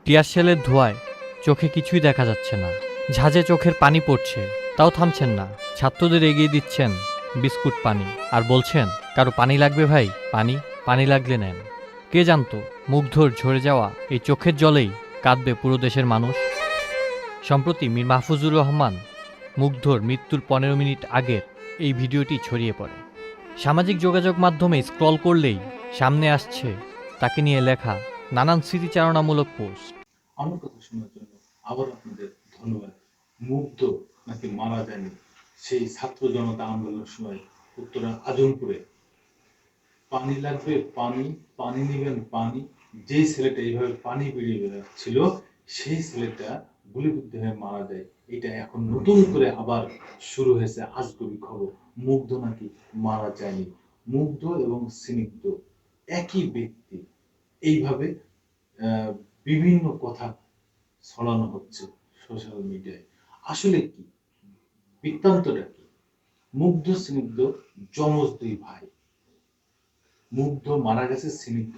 টিয়ার শেলের ধোঁয়ায় চোখে কিছুই দেখা যাচ্ছে না, ঝাঁজে চোখের পানি পড়ছে, তাও থামছেন না। ছাত্রদের এগিয়ে দিচ্ছেন বিস্কুট পানি আর বলছেন, কারো পানি লাগবে ভাই? পানি পানি লাগলে নেন। কে জানতো মুগ্ধর ঝরে যাওয়া এই চোখের জলেই কাঁদবে পুরো দেশের মানুষ। সম্প্রতি মীর মাহফুজুর রহমান মুগ্ধর মৃত্যুর 15 মিনিট আগের এই ভিডিওটি ছড়িয়ে পড়ে। সামাজিক যোগাযোগ মাধ্যমে স্ক্রল করলেই সামনে আসছে তাকে নিয়ে লেখা নানান স্মৃতিচারণামূলক পোস্ট। আমার কথা শোনার জন্য আবার আপনাদের ধন্যবাদ। মুগ্ধ নাকি মারা যায়নি, সেই ছাত্র জনতা আন্দোলনের সময় উত্তরা আজমপুরে পানি লাগবে পানি, পানি নেবেন পানি, যেই ছেলেটা এইভাবে পানি বেরিয়ে বেড়াচ্ছিল সেই ছেলেটা গুলিবিদ্ধ হয়ে মারা যায়। এটা এখন নতুন করে আবার শুরু হয়েছে আজগুবি খবর, মুগ্ধ নাকি মারা যায়নি। মুগ্ধ এবং স্নিগ্ধ একই ব্যক্তি, এইভাবে বিভিন্ন কথা ছড়ানো হচ্ছে সোশ্যাল মিডিয়ায়। আসলে কি বৃত্তান্তটা কি? মুগ্ধ স্নিগ্ধ যমজ দুই ভাই, মুগ্ধ মারা গেছে, স্নিগ্ধ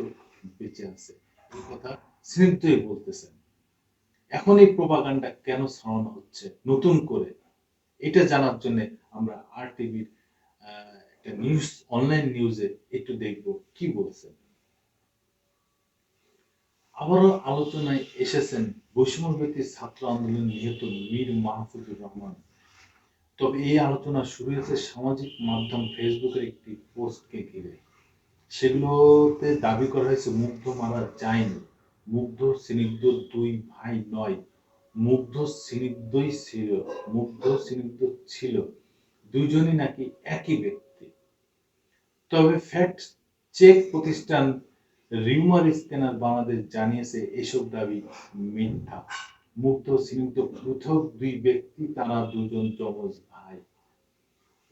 বেঁচে আছে, এই কথা স্নিগ্ধই বলতেছেন। এখন এই প্রপাগান্ডা কেন ছড়ানো হচ্ছে নতুন করে, এটা জানার জন্য আমরা আর টিভির একটা নিউজ, অনলাইন নিউজে একটু দেখব কি বলছেন। আবারও আলোচনায় এসেছেন বৈষম্যবিরোধী ছাত্র আন্দোলন নিহত মীর মাহফুজুর রহমান। তবে এই আলোচনা শুরু হয়েছে সামাজিক মাধ্যম ফেসবুকের একটি পোস্টকে ঘিরে। সেগুলোতে দাবি করা হয়েছে মুগ্ধ মারা যায়নি, মুগ্ধ স্নিগ্ধ দুই ভাই নয়, মুগ্ধ স্নিগ্ধই ছিল, মুগ্ধ স্নিগ্ধ ছিল দুইজনই নাকি একই ব্যক্তি। তবে ফ্যাক্ট চেক প্রতিষ্ঠান রিউমার স্ক্যানার বাংলাদেশ জানিয়েছে এসব দাবি মিথ্যা। মুগ্ধ স্নিগ্ধ পৃথক দুই ব্যক্তি, তারা দুজন যমজ ভাই।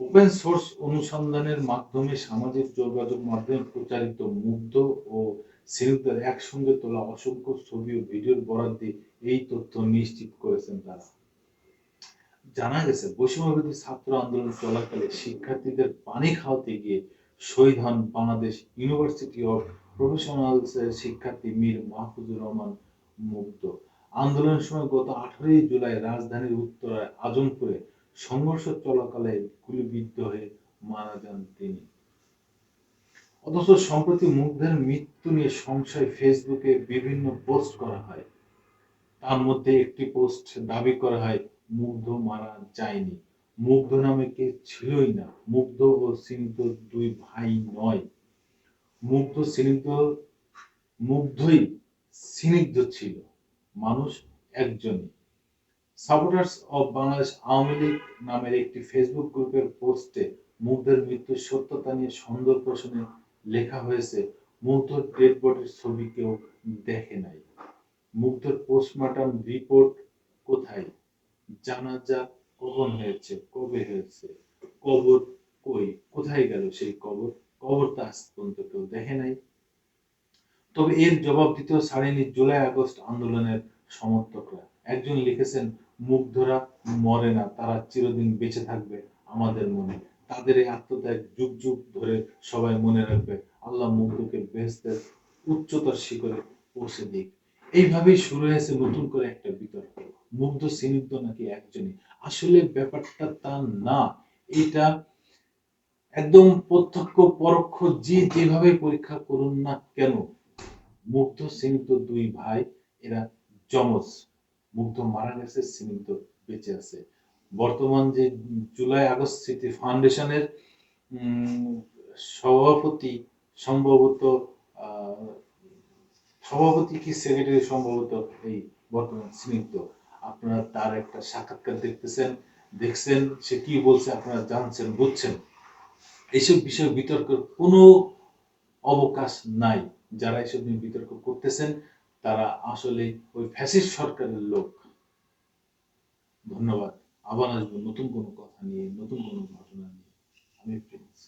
ওপেন সোর্স অনুসন্ধানের মাধ্যমে সামাজিক যোগাযোগ মাধ্যমে প্রচারিত মুগ্ধ ও স্নিগ্ধের একসঙ্গে তোলা অসংখ্য ছবি ও ভিডিওর বরাত দিয়ে এই তথ্য নিশ্চিত করেছেন তারা। জানা গেছে বৈষম্যবিরোধী ছাত্র আন্দোলন চলাকালে শিক্ষার্থীদের পানি খাওয়াতে গিয়ে শহীদ হন বাংলাদেশ ইউনিভার্সিটি অফ প্রফেশনালস এর শিক্ষার্থী মীর মাহফুজুর রহমান মুগ্ধ। আন্দোলনের সময় গত 18 জুলাই রাজধানীর উত্তরায় আজমপুরে সংঘর্ষ চলাকালে গুলিবিদ্ধ হয়ে মারা যান তিনি। অথচ সম্প্রতি মুগ্ধের মৃত্যু নিয়ে সংশয় ফেসবুকে বিভিন্ন পোস্ট করা হয়। তার মধ্যে একটি পোস্ট দাবি করা হয় মুগ্ধ মারা যায়নি, মুগ্ধ নামে কে ছিলই না, মুগ্ধ ও স্নিগ্ধ দুই ভাই নয়, মুগ্ধ স্নিগ্ধ, মুগ্ধই স্নিগ্ধ ছিল, মানুষ একজনই। সাপোর্টার্স অব বাংলাদেশ আওয়ামী লীগ নামের একটি ফেসবুক গ্রুপের পোস্টে মুগ্ধের মৃত্যুর সত্যতা নিয়ে সন্দেহ প্রশ্নে লেখা হয়েছে, মুগ্ধর ডেড বডির ছবি কেউ দেখে নাই, মুগ্ধর পোস্টমর্টম রিপোর্ট কোথায়, জানাজা কখন হয়েছে, কবে হয়েছে, কবর কই, কোথায় গেল সেই কবর, কবর তো আজ পর্যন্ত কেউ দেখে নাই। তবে এর জবাব দিতেও ছাড়েনি জুলাই আগস্ট আন্দোলনের সমর্থকরা। একজন লিখেছেন, মুগ্ধরা মরে না, তারা চিরদিন বেঁচে থাকবে আমাদের মনে, তাদের এই আত্মত্যাগ যুগ যুগ ধরে সবাই মনে রাখবে, আল্লাহ মুগ্ধকে বেহেশতের উচ্চতর শিখরে পৌঁছে দিক। এইভাবেই শুরু হয়েছে নতুন করে একটা বিতর্ক, মুগ্ধ স্নিগ্ধ নাকি একজনই। আসলে ব্যাপারটা তা না, এটা একদম প্রত্যক্ষ পরোক্ষ যে যেভাবে পরীক্ষা করুন না কেন, মুগ্ধ স্নিগ্ধ দুই ভাই, এরা যমজ। মুগ্ধ মারা গেছে, স্নিগ্ধ বেঁচে আছে। বর্তমান যে জুলাই আগস্ট স্মৃতি ফাউন্ডেশনের সভাপতি সম্ভবত সভাপতি কি সেক্রেটারি সম্ভবত এই বর্তমান স্নিগ্ধ, আপনারা তার একটা সাক্ষাৎকার দেখছেন সে কি বলছে, আপনারা জানছেন বুঝছেন। এইসব বিষয়ে বিতর্কের কোনো অবকাশ নাই। যারা এসব নিয়ে বিতর্ক করতেছেন তারা আসলে ওই ফ্যাসিস্ট সরকারের লোক। ধন্যবাদ। আবার আসবো নতুন কোনো কথা নিয়ে, নতুন কোনো ঘটনা নিয়ে। আমি প্রিন্স।